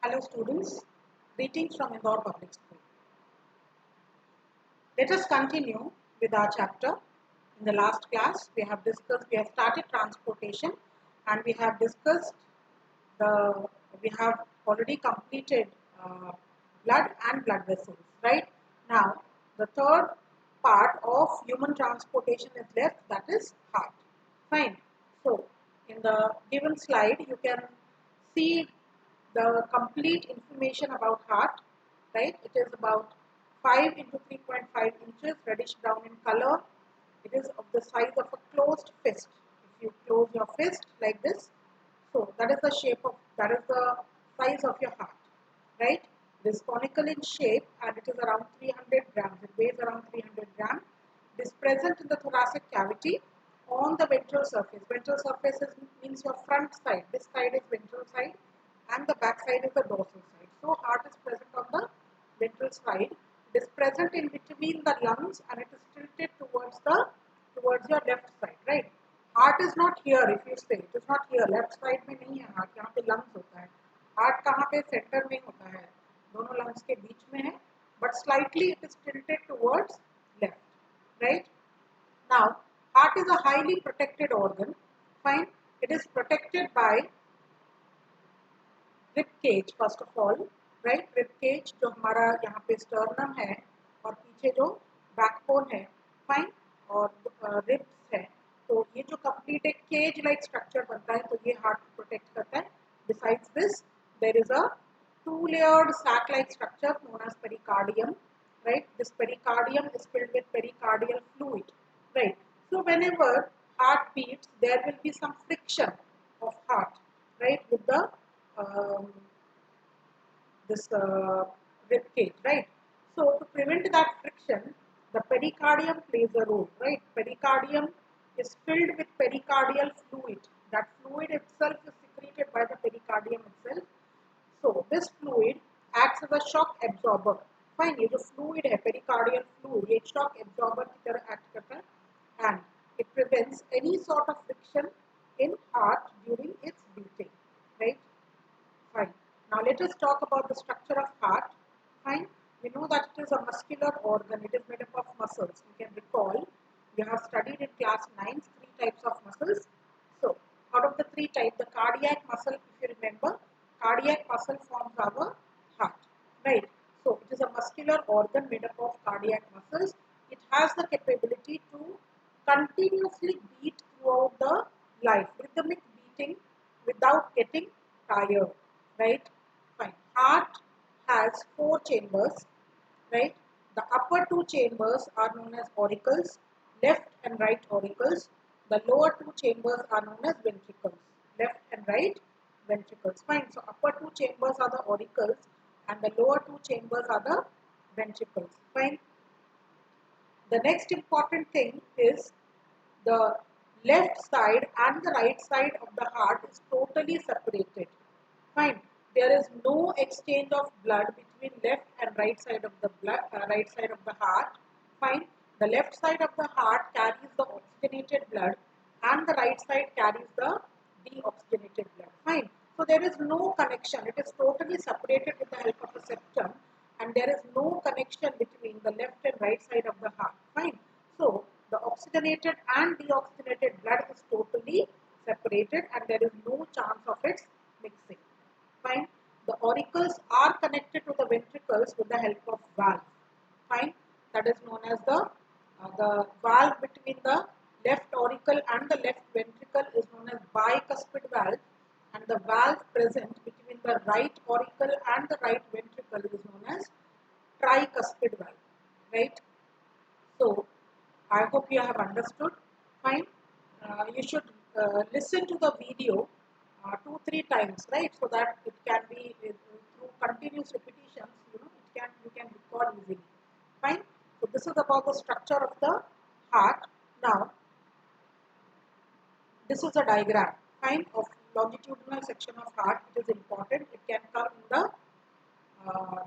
Hello students, greetings from Indore Public School. Let us continue with our chapter. In the last class, we have started transportation and we have discussed we have already completed blood and blood vessels, right? Now, the third part of human transportation is left, that is heart. Fine. So, in the given slide, you can see the complete information about heart, right? It is about 5 into 3.5 inches, reddish brown in color. It is of the size of a closed fist. If you close your fist like this, so that is the size of your heart, right? It is conical in shape and it is around 300 grams. It weighs around 300 grams. It is present in the thoracic cavity on the ventral surface. Ventral surface means your front side. This side is ventral side and the back side is the dorsal side. So heart is present on the ventral side. It is present in between the lungs and it is tilted towards your left side, right? Heart is not here. If you say it is not here, left side में नहीं है heart, यहाँ पे lungs होता है. Heart कहाँ पे center में होता है, दोनों lungs के बीच में है, but slightly it is tilted towards left, right? Now, heart is a highly protected organ. Fine, it is protected by rib cage first of all, right? Rib cage जो हमारा यहाँ पे sternum है और पीछे जो backbone है, fine, और ribs है, तो ये जो complete एक cage like structure बनता है, तो ये heart protect करता है. Besides this, there is a two-layered sac-like structure known as pericardium, right? This pericardium is filled with pericardial fluid, right? So whenever heart beats, there will be some friction of heart, right, with the rib cage, right? So to prevent that friction, the pericardium plays a role, right? Pericardium is filled with pericardial fluid. That fluid itself is secreted by the pericardium itself. So this fluid acts as a shock absorber. Fine, ये जो fluid है, pericardial fluid, ये shock absorber की तरह act करता है, and it prevents any sort of friction in heart during its beating, right? Fine. Now let us talk about the structure of heart. Fine. We know that it is a muscular organ. It is made up of muscles. You can recall, you have studied in class 9 three types of muscles. So out of the three types, the cardiac muscle, if you remember, cardiac muscle forms our heart, right? So it is a muscular organ made up of cardiac muscles. It has the capability to continuously beat throughout the life, rhythmic beating without getting tired, right? Fine. Heart has 4 chambers, right? The upper 2 chambers are known as auricles, left and right auricles. The lower 2 chambers are known as ventricles, left and right ventricles. Fine. So upper 2 chambers are the auricles and the lower 2 chambers are the ventricles. Fine. The next important thing is the left side and the right side of the heart is totally separated. Fine. There is no exchange of blood between left and right side of the right side of the heart. Fine. The left side of the heart carries the oxygenated blood and the right side carries the deoxygenated blood. Fine. So there is no connection. It is totally separated with the help of a septum and there is no connection between the left and right side of the heart. Fine. So the oxygenated and deoxygenated blood is totally separated and there is no chance of its mixing. Fine. The auricles are connected to the ventricles with the help of valve. Fine. That is known as the valve between the left auricle and the left ventricle is known as bicuspid valve, and the valve present between the right auricle and the right ventricle is known as tricuspid valve. Right. So I hope you have understood. Fine. You should listen to the video 2-3 times, right? So that it can be through continuous repetitions. You can recall easily. Fine. So this is about the structure of the heart. Now, this is a diagram. Fine, of longitudinal section of heart. It is important. It can come in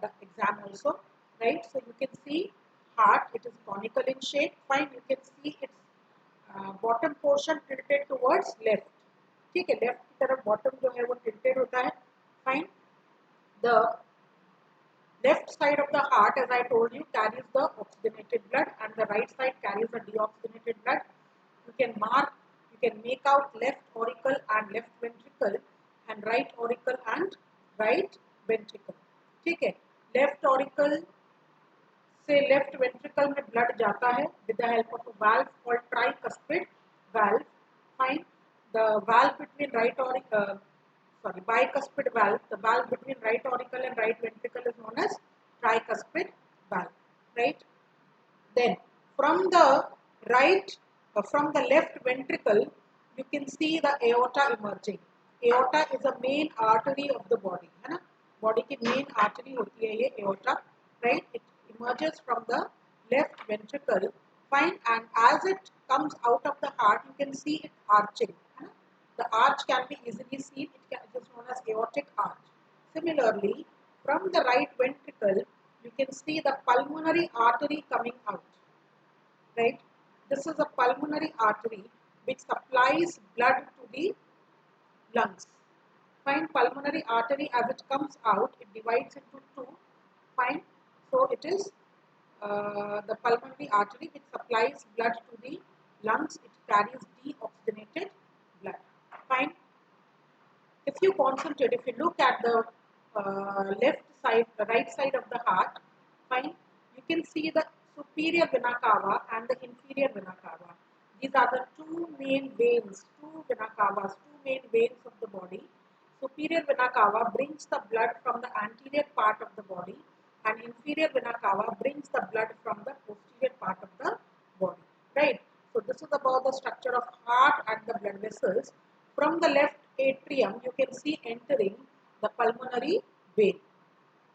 the exam also, right? So you can see heart, it is conical in shape. Fine, you can see its bottom portion tilted towards left. ठीक है, left की तरफ bottom जो है वो tilted होता है. Fine. The left side of the heart, as I told you, carries the oxygenated blood and the right side carries the deoxygenated blood. You can mark, you can make out left auricle and left ventricle and right auricle and right ventricle. ठीक है, left auricle से left ventricle में blood जाता है with the help of a valve called tricuspid valve. Find the valve between right auricle, bicuspid valve. The valve between right auricle and right ventricle is known as tricuspid valve, right? Then from the right, from the left ventricle, you can see the aorta emerging. Aorta is a main artery of the body, है ना? Body की main artery होती है ये aorta, right? It emerges from the left ventricle. Fine, and as it comes out of the heart, you can see it arching. है ना? The arch can be easily seen. It is known as aortic arch. Similarly, from the right ventricle, you can see the pulmonary artery coming out. Right? This is a pulmonary artery which supplies blood to the lungs. Fine, pulmonary artery as it comes out, it divides into two. Fine, so it is the pulmonary artery which supplies blood to the lungs. It carries deoxygenated blood. Fine. If you concentrate, if you look at the left side, the right side of the heart, fine, you can see the superior vena cava and the inferior vena cava. These are the two main veins, two vena cavas, two main veins of the body. Superior vena cava brings the blood from the anterior part of the body, and inferior vena cava brings the blood from the posterior part of the body. Right? So this is about the structure of heart and the blood vessels. From the left atrium, you can see entering the pulmonary vein.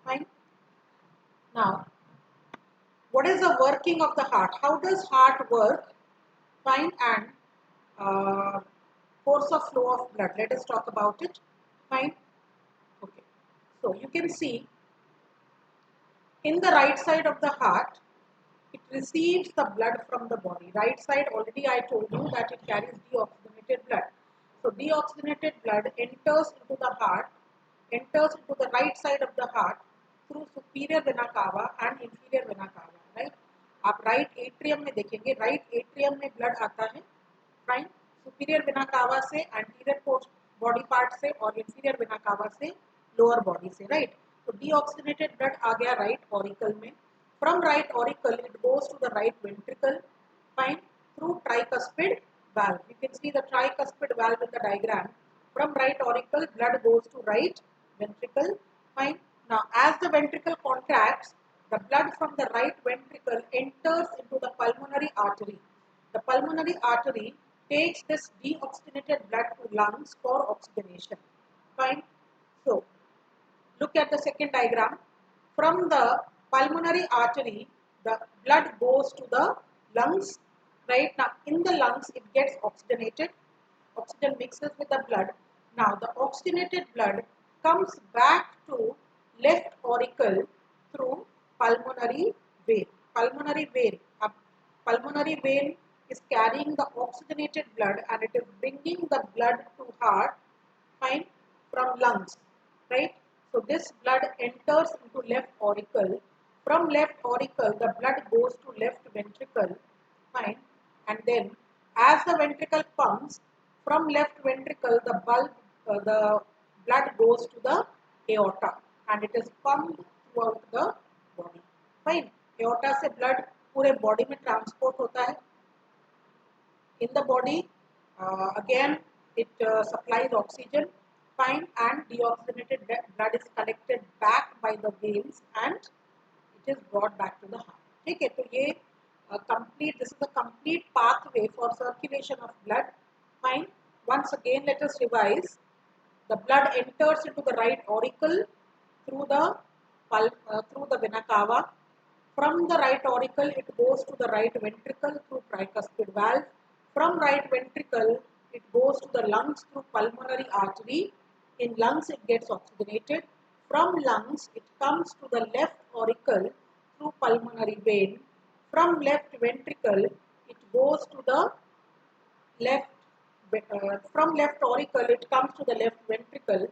Fine. Now, what is the working of the heart? How does heart work? Fine, and force of flow of blood. Let us talk about it. Fine. Okay. So you can see in the right side of the heart, it receives the blood from the body. Right side, already I told you that it carries deoxygenated blood. So deoxygenated blood enters into the heart, enters into the right side of the heart through superior vena cava and inferior vena cava. Right? आप right atrium में देखेंगे, right atrium में blood आता है, fine, superior vena cava से, anterior body part से और inferior vena cava से lower body से, right? So deoxygenated blood आ गया right auricle में. From right auricle, it goes to the right ventricle, fine, through tricuspid valve. You can see the tricuspid valve in the diagram. From right auricle, blood goes to right ventricle, fine. Now, as the ventricle contracts, the blood from the right ventricle enters into the pulmonary artery. The pulmonary artery takes this deoxygenated blood to lungs for oxygenation, fine. So, look at the second diagram. From the pulmonary artery, the blood goes to the lungs. Right now, in the lungs, it gets oxygenated. Oxygen mixes with the blood. Now, the oxygenated blood comes back to left auricle through pulmonary vein. Pulmonary vein. A pulmonary vein is carrying the oxygenated blood and it is bringing the blood to heart, fine, from lungs, right? So this blood enters into left auricle. From left auricle, the blood goes to left ventricle, fine, and then as the ventricle pumps, from left ventricle, the blood goes to the aorta and it is pumped throughout the body, fine. Aorta से blood पूरे body में transport होता है. In the body, again, it supplies oxygen, fine, and deoxygenated blood is collected back by the veins and it is brought back to the heart. ठीक है, तो ये this is a complete pathway for circulation of blood. Fine. Once again, let us revise. The blood enters into the right auricle through the vena cava. From the right auricle, it goes to the right ventricle through tricuspid valve. From right ventricle, it goes to the lungs through pulmonary artery. In lungs, it gets oxygenated. From lungs, it comes to the left auricle through pulmonary vein. From left ventricle, it goes to the left. From left auricle, it comes to the left ventricle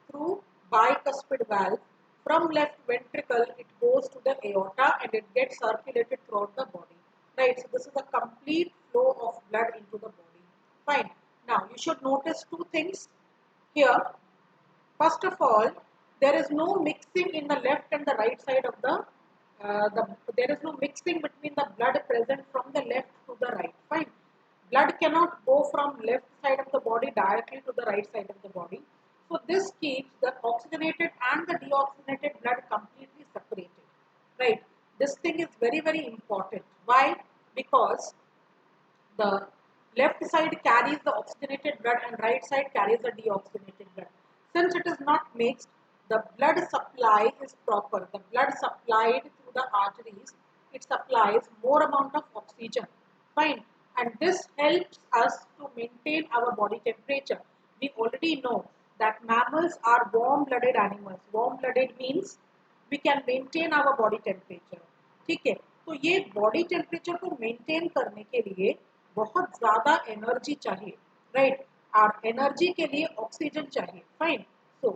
through bicuspid valve. From left ventricle, it goes to the aorta and it gets circulated throughout the body. Right, so this is a complete flow of blood into the body. Fine. Now, you should notice two things here. First of all, there is no mixing in the left and the right side of there is no mixing between the blood present from the left to the right. Fine. Blood cannot go from left side of the body directly to the right side of the body. So this keeps the oxygenated and the deoxygenated blood completely separated. Right. This thing is very, very important. Why? Because the left side carries the oxygenated blood and right side carries the deoxygenated blood. Since it is not mixed, the blood supply is proper. The blood supplied through the arteries, it supplies more amount of oxygen. Fine. And this helps us to maintain our body temperature. We already know that mammals are warm-blooded animals. Warm-blooded means we can maintain our body temperature. ठीक है, तो ये body temperature को maintain करने के लिए बहुत ज्यादा एनर्जी चाहिए, राइट? और एनर्जी के लिए ऑक्सीजन चाहिए. Fine. So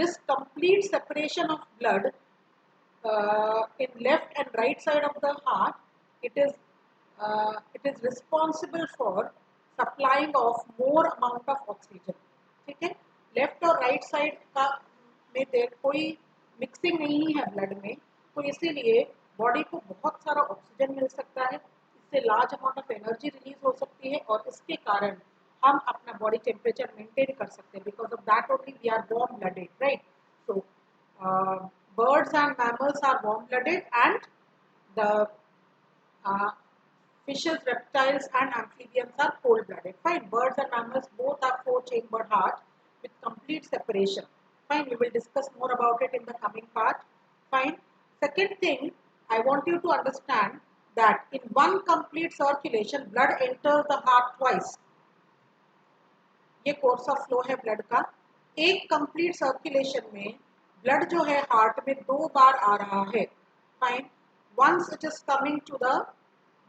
this complete separation of blood in left and right side of the heart, it is responsible for supplying of more amount of oxygen. ठीक है, लेफ्ट और राइट साइड का में देर कोई मिक्सिंग नहीं है ब्लड में, तो इसीलिए बॉडी को बहुत सारा ऑक्सीजन मिल सकता है, इससे large amount of energy release हो सकती है और इसके कारण हम अपना बॉडी टेम्परेचर मेंटेन कर सकते हैं. Because of that only we are warm blooded, right? So birds and mammals are warm-blooded and the fishes, reptiles and amphibians are cold-blooded. Fine. Birds and mammals both are four-chambered heart with complete separation. Fine. We will discuss more about it in the coming part. Fine. Second thing, I want you to understand that in one complete circulation, blood enters the heart twice. ये course of flow है blood का. एक complete circulation में blood जो है heart में 2 बार आ रहा है. Fine. Once it is coming to the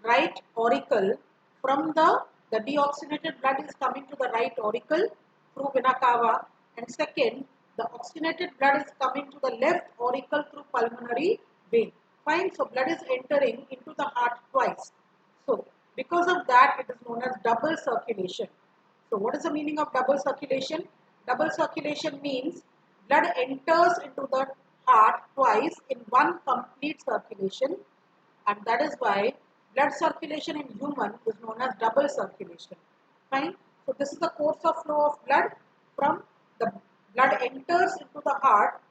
right auricle from the deoxygenated blood is coming to the right auricle through vena cava, and second, the oxygenated blood is coming to the left auricle through pulmonary vein. Fine. So blood is entering into the heart twice. So because of that, it is known as double circulation. So what is the meaning of double circulation? Double circulation means blood enters into the heart twice in one complete circulation, and that is why blood circulation in human is known as double circulation. Fine. So this is the course of flow of blood. From the blood enters into the heart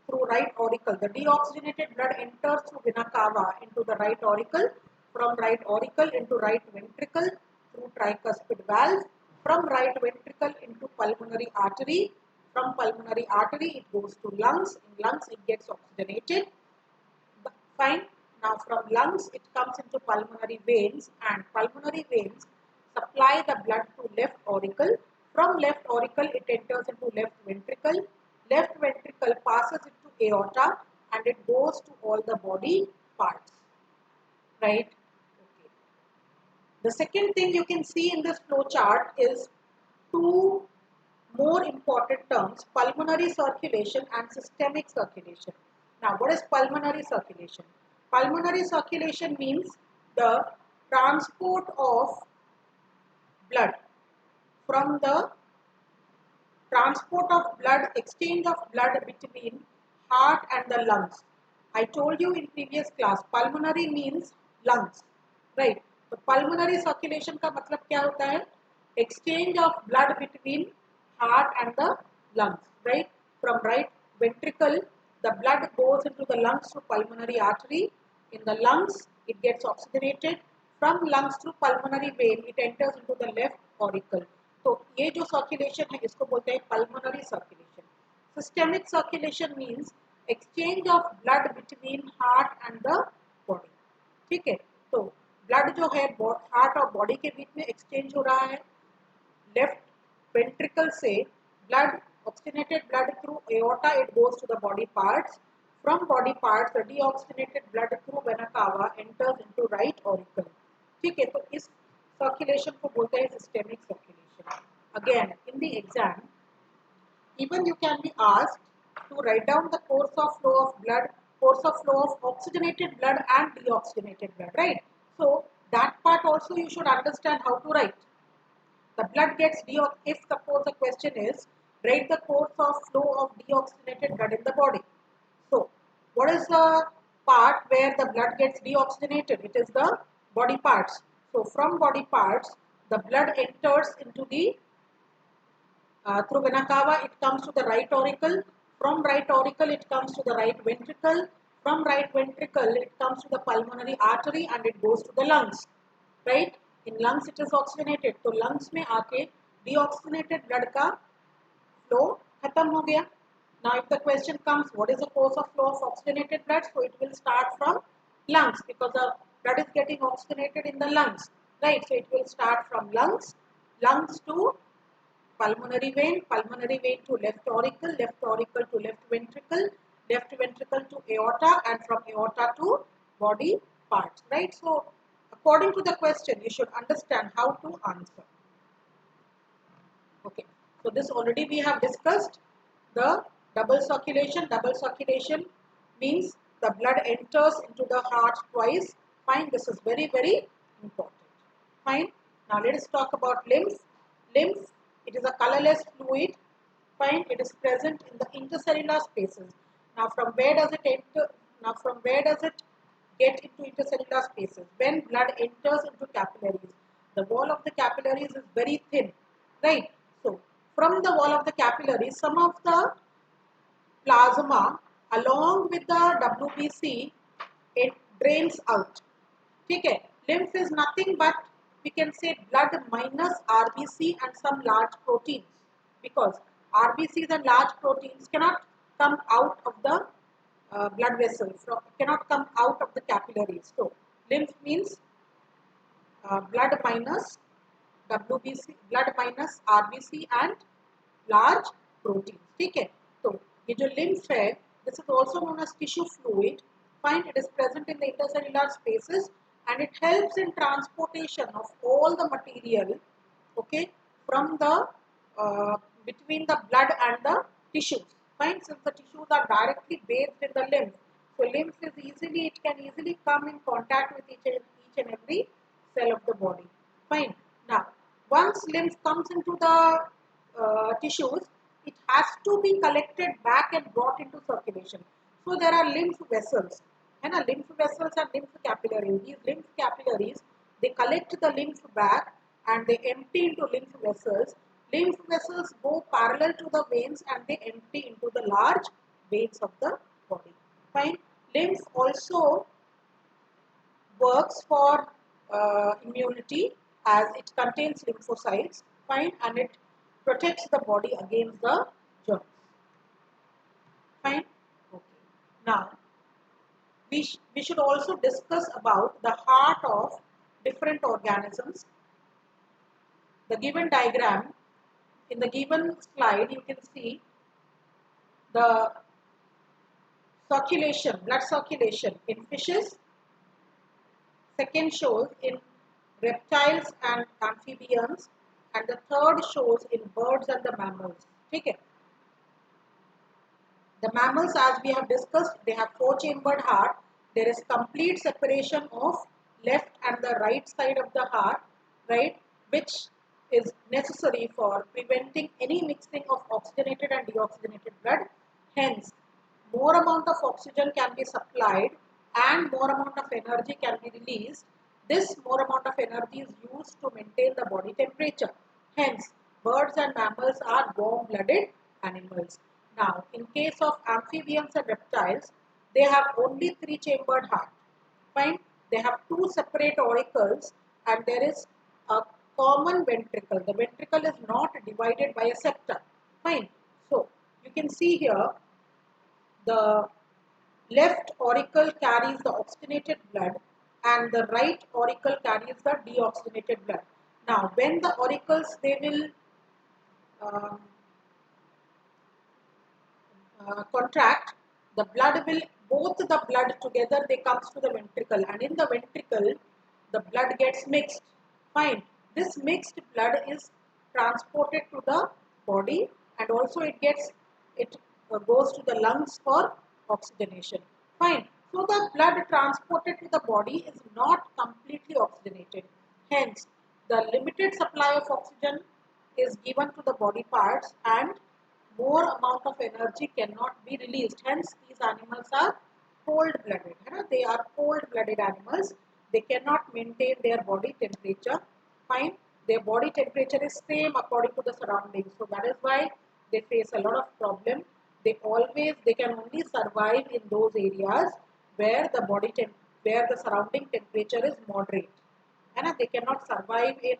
through right auricle. The deoxygenated blood enters through vena cava into the right auricle. From right auricle into right ventricle through tricuspid valve. From right ventricle into pulmonary artery. From pulmonary artery, it goes to lungs. In lungs, it gets oxygenated. Fine. Now, from lungs, it comes into pulmonary veins, and pulmonary veins supply the blood to left auricle. From left auricle, it enters into left ventricle. Left ventricle passes into aorta, and it goes to all the body parts. Right? Okay. The second thing you can see in this flow chart is two more important terms: pulmonary circulation and systemic circulation. Now, what is pulmonary circulation? Pulmonary circulation means the transport of blood from the exchange of blood between heart and the lungs. I told you in previous class, pulmonary means lungs, right? So pulmonary circulation का मतलब क्या होता है? Exchange of blood between heart and the lungs, right? From right ventricle, the blood goes into the lungs through pulmonary artery. In the lungs, it gets oxygenated. From lungs through pulmonary vein, it enters into the left auricle. तो ये जो circulation है, इसको बोलते हैं pulmonary circulation. Systemic circulation means exchange of blood between heart and the body. ठीक है? तो blood जो है heart और body के बीच में exchange हो रहा है. Left ventricle से blood, oxygenated blood through aorta, it goes to the body parts. From body parts, the deoxygenated blood through vena cava enters into right auricle. ठीक है, तो इस circulation को बोलते हैं systemic circulation. Again, in the exam, even you can be asked to write down the course of flow of blood, course of flow of oxygenated blood and deoxygenated blood, right? So that part also you should understand how to write. The blood gets if suppose the question is write the course of flow of deoxygenated blood in the body. So what is the part where the blood gets deoxygenated? It is the body parts. So from body parts, the blood enters into the through vena cava, it comes to the right auricle. From right auricle, it comes to the right ventricle. From right ventricle, it comes to the pulmonary artery and it goes to the lungs. Right? In lungs, it is oxygenated. So lungs में आके deoxygenated blood का flow खत्म हो गया. Now, if the question comes, what is the course of flow of oxygenated blood? So it will start from lungs because the blood is getting oxygenated in the lungs. Right? So it will start from lungs to pulmonary vein to left auricle to left ventricle to aorta, and from aorta to body parts, right? So according to the question, you should understand how to answer. Okay, so this already we have discussed. The double circulation. Double circulation means the blood enters into the heart twice. Fine, this is very, very important. Fine. Now let us talk about lymph. Lymph, it is a colorless fluid. Fine, it is present in the intercellular spaces. Now from where does it enter? Now from where does it get into intercellular spaces? When blood enters into capillaries, the wall of the capillaries is very thin, right? So from the wall of the capillaries, some of the plasma along with the WBC, it drains out. Okay, lymph is nothing but we can say blood minus RBC and some large proteins, because RBCs and large proteins cannot come out of the blood vessels, cannot come out of the capillaries. So lymph means blood minus WBC, blood minus RBC and large proteins. Okay, so ये जो lymph है, this is also known as tissue fluid. Fine, it is present in the intercellular spaces and it helps in transportation of all the material, okay, from the between the blood and the tissues. Fine, since the tissues are directly bathed in the lymph, so lymph is easily, it can easily come in contact with each and every cell of the body. Fine. Now, once lymph comes into the tissues, it has to be collected back and brought into circulation. So there are lymph vessels, and lymph vessels and lymph capillaries. These lymph capillaries, they collect the lymph back and they empty into lymph vessels. Lymph vessels go parallel to the veins and they empty into the large veins of the body. Fine. Lymph also works for immunity as it contains lymphocytes, fine, and it protects the body against the germs. Fine. Okay. Now we should also discuss about the heart of different organisms. The given diagram, in the given slide, you can see the circulation, blood circulation in fishes. Second shows in reptiles and amphibians, and the third shows in birds and the mammals. Okay. The mammals, as we have discussed, they have four-chambered heart. There is complete separation of left and the right side of the heart, right, which is necessary for preventing any mixing of oxygenated and deoxygenated blood. Hence, more amount of oxygen can be supplied and more amount of energy can be released. This more amount of energy is used to maintain the body temperature. Hence, birds and mammals are warm-blooded animals. Now, in case of amphibians and reptiles, they have only three-chambered heart. Fine. They have two separate auricles and there is a common ventricle. The ventricle is not divided by a septum. Fine. So, you can see here the left auricle carries the oxygenated blood and the right auricle carries the deoxygenated blood. Now, when the auricles, they will contract, the blood will, both the blood together, they comes to the ventricle, and in the ventricle, the blood gets mixed. Fine. This mixed blood is transported to the body and also it goes to the lungs for oxygenation. Fine. So the blood transported to the body is not completely oxygenated. Hence, the limited supply of oxygen is given to the body parts and more amount of energy cannot be released. Hence, these animals are cold-blooded. They are cold-blooded animals. They cannot maintain their body temperature. Fine. Their body temperature is same according to the surroundings. So that is why they face a lot of problem. They can only survive in those areas where the surrounding temperature is moderate. And they cannot survive in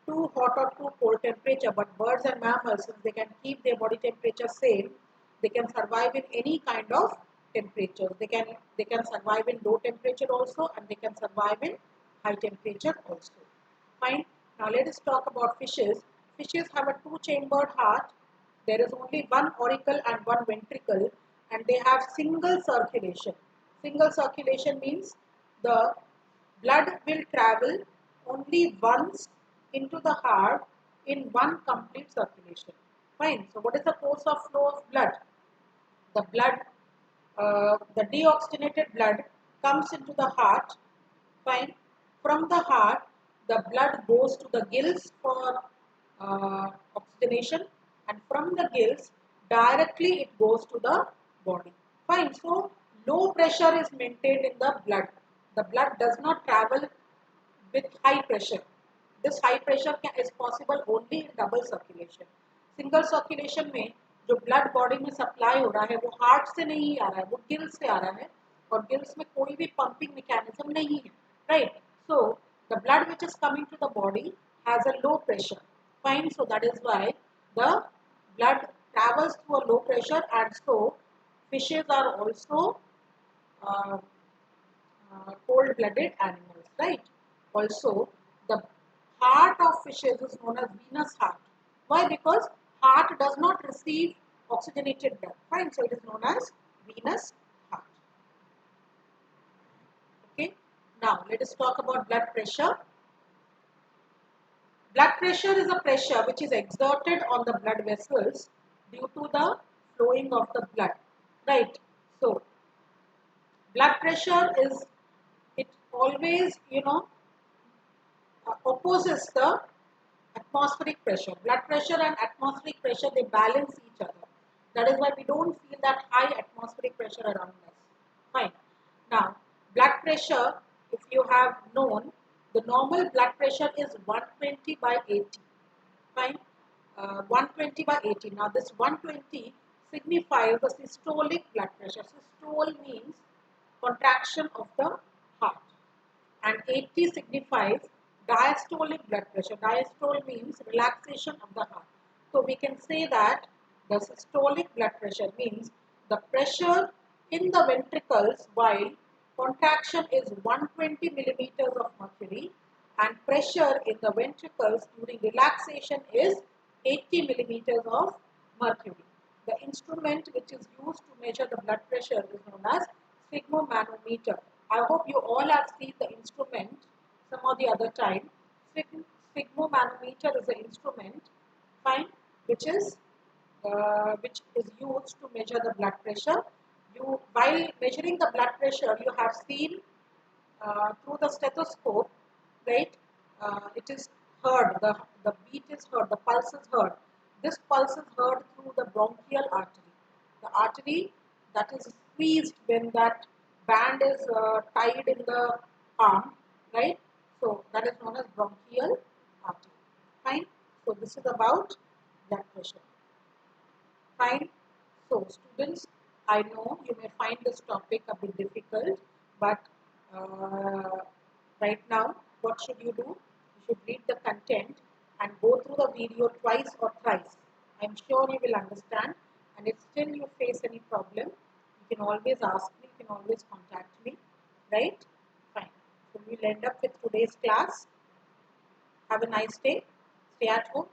too hot or too cold temperature, but birds and mammals, since they can keep their body temperature same, they can survive in any kind of temperature. They can survive in low temperature also, and they can survive in high temperature also. Fine. Now let us talk about fishes. Fishes have a two-chambered heart. There is only one auricle and one ventricle, and they have single circulation. Single circulation means the blood will travel only once into the heart in one complete circulation. Fine. So what is the course of flow of blood? The blood, the deoxygenated blood comes into the heart. Fine. From the heart, the blood goes to the gills for oxygenation, and from the gills, directly it goes to the body. Fine. So low pressure is maintained in the blood. The blood does not travel with high pressure. This high pressure is possible only in double circulation. Single circulation में जो blood body में supply हो रहा है वो heart से नहीं आ रहा है, वो गिल्स से आ रहा है, और गिल्स में कोई भी पंपिंग मैकेनिज्म नहीं है, right? So the blood which is coming to the body has a low pressure. Fine. So that is why the blood travels through a low pressure, and so fishes are also uh, cold-blooded animals, right? Also, the heart of fishes is known as venous heart. Why? Because heart does not receive oxygenated blood. Fine. So it is known as venous heart. Okay. Now let us talk about blood pressure. Blood pressure is a pressure which is exerted on the blood vessels due to the flowing of the blood. Right. So blood pressure is, it always opposes the atmospheric pressure. Blood pressure and atmospheric pressure, they balance each other. That is why we don't feel that high atmospheric pressure around us. Fine. Now, blood pressure, if you have known, the normal blood pressure is 120 by 80. Fine. 120 by 80. Now, this 120 signifies the systolic blood pressure. Systole means contraction of the heart, and 80 signifies diastolic blood pressure. Diastole means relaxation of the heart. So we can say that the systolic blood pressure means the pressure in the ventricles while contraction is 120 millimeters of mercury, and pressure in the ventricles during relaxation is 80 millimeters of mercury. The instrument which is used to measure the blood pressure is known as sphygmomanometer. I hope you all have seen the instrument some or the other time. Sphygmomanometer is an instrument, fine, which is used to measure the blood pressure. While measuring the blood pressure, you have seen through the stethoscope, right? It is heard, the beat is heard, the pulse is heard. This pulse is heard through the bronchial artery. The artery that is squeezed when that band is tied in the arm, right? So that is known as bronchial artery. Fine. So this is about blood pressure. Fine. So students, I know you may find this topic a bit difficult, but uh, right now, what should you do? You should read the content and go through the video twice or thrice. I'm sure you will understand, and if still you face any problem, you can always ask me, you can always contact me, right? Fine. So we'll end up with today's class. Have a nice day. Stay at home